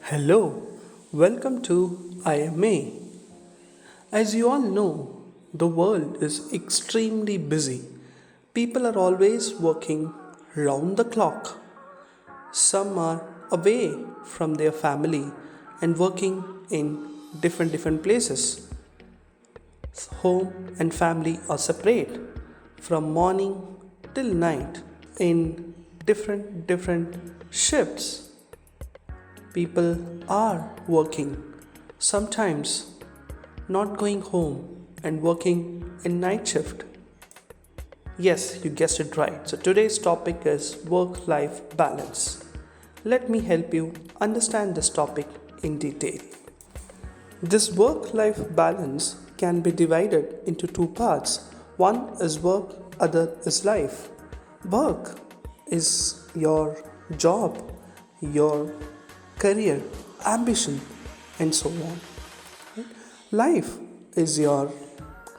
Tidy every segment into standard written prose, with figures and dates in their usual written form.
Hello, welcome to IMA. As you all know, the world is extremely busy. People are always working round the clock. Some are away from their family and working in different places. Home and family are separate from morning till night in different shifts. People are working, sometimes not going home and working in night shift. Yes, you guessed it right. So today's topic is work life balance. Let me help you understand this topic in detail. This work life balance can be divided into two parts. One is work, other is life. Work is your job, your career, ambition, and so on. Life is your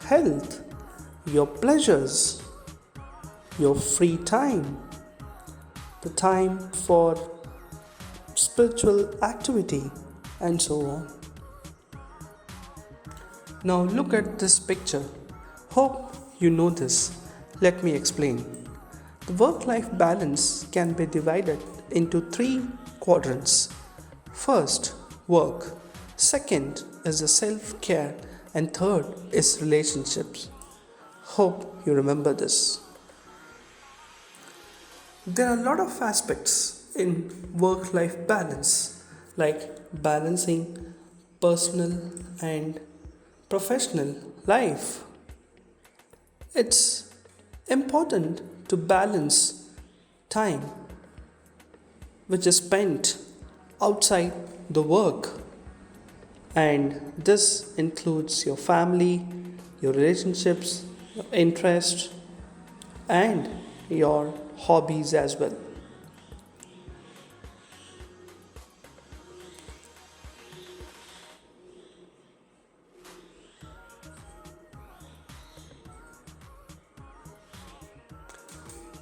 health, your pleasures, your free time, the time for spiritual activity, and so on. Now look at this picture. Hope you know this. Let me explain. The work life balance can be divided into three quadrants. First, work. Second is the self care. And third is relationships. Hope you remember this. There are a lot of aspects in work life balance, like balancing personal and professional life. It's important to balance time which is spent outside the work, and this includes your family, your relationships, your interests, and your hobbies as well.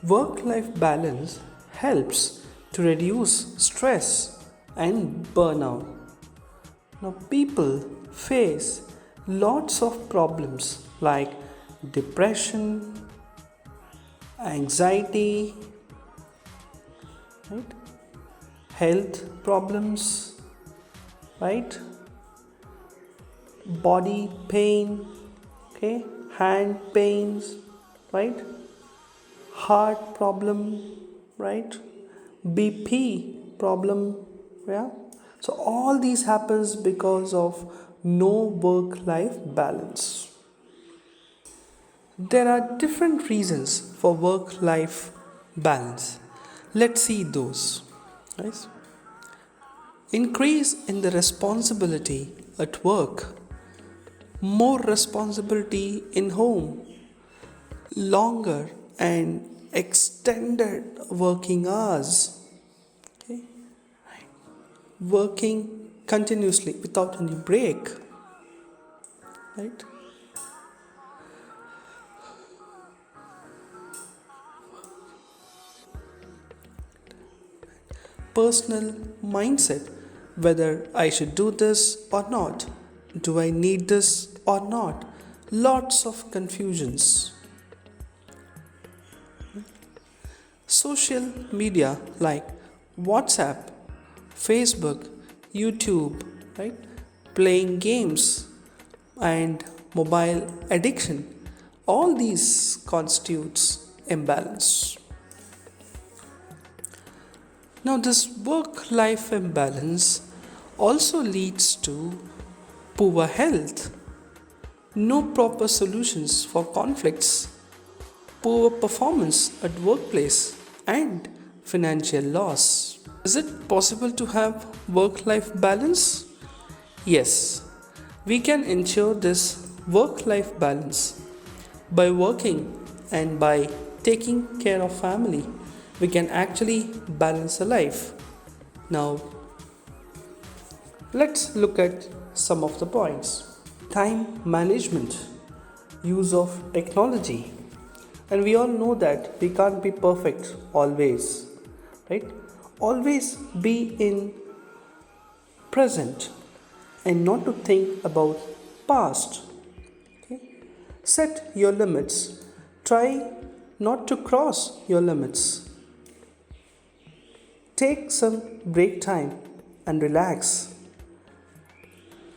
Work life balance helps to reduce stress and burnout. Now, people face lots of problems like depression, anxiety, right? Health problems, right? Body pain, okay? Hand pains, right? Heart problem, right? BP problem, yeah. So all these happens because of no work life balance. There are different reasons for work life balance. Let's see those. Right? Increase in the responsibility at work, more responsibility in home, longer and extended working hours, okay? Working continuously without any break, right? Personal mindset, whether I should do this or not, do I need this or not, lots of confusions. Social media like WhatsApp, Facebook, YouTube, right? Playing games and mobile addiction. All these constitutes imbalance. Now, this work life imbalance also leads to poor health, no proper solutions for conflicts, poor performance at workplace, and financial loss. Is it possible to have work life balance? Yes, we can ensure this work life balance by working and by taking care of family. We can actually balance a life. Now, let's look at some of the points. Time management, use of technology, and we all know that we can't be perfect always, right? Always be in present and not to think about past. Okay? Set your limits. Try not to cross your limits. Take some break time and relax.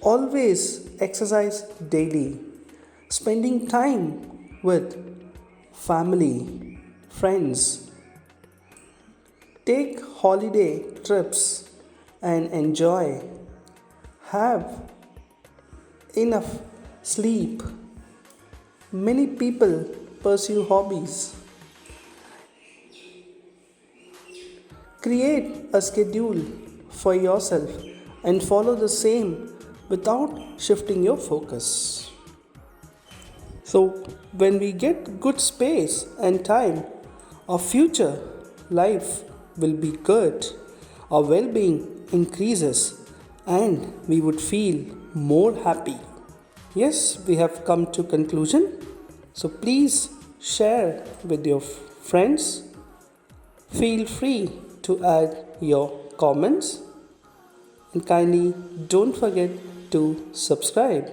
Always exercise daily. Spending time with family, friends. Take holiday trips and enjoy. Have enough sleep. Many people pursue hobbies. Create a schedule for yourself and follow the same without shifting your focus. So, when we get good space and time, our future life will be good, our well being increases, and we would feel more happy. Yes, we have come to conclusion. So please share with your friends. Feel free to add your comments and kindly don't forget to subscribe.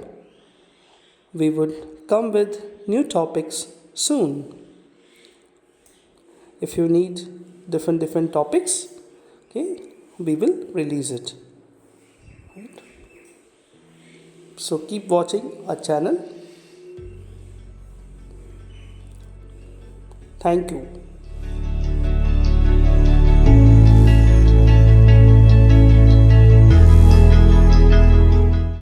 We would come with new topics soon. If you need different topics, okay, we will release it. Right? So keep watching our channel. Thank you.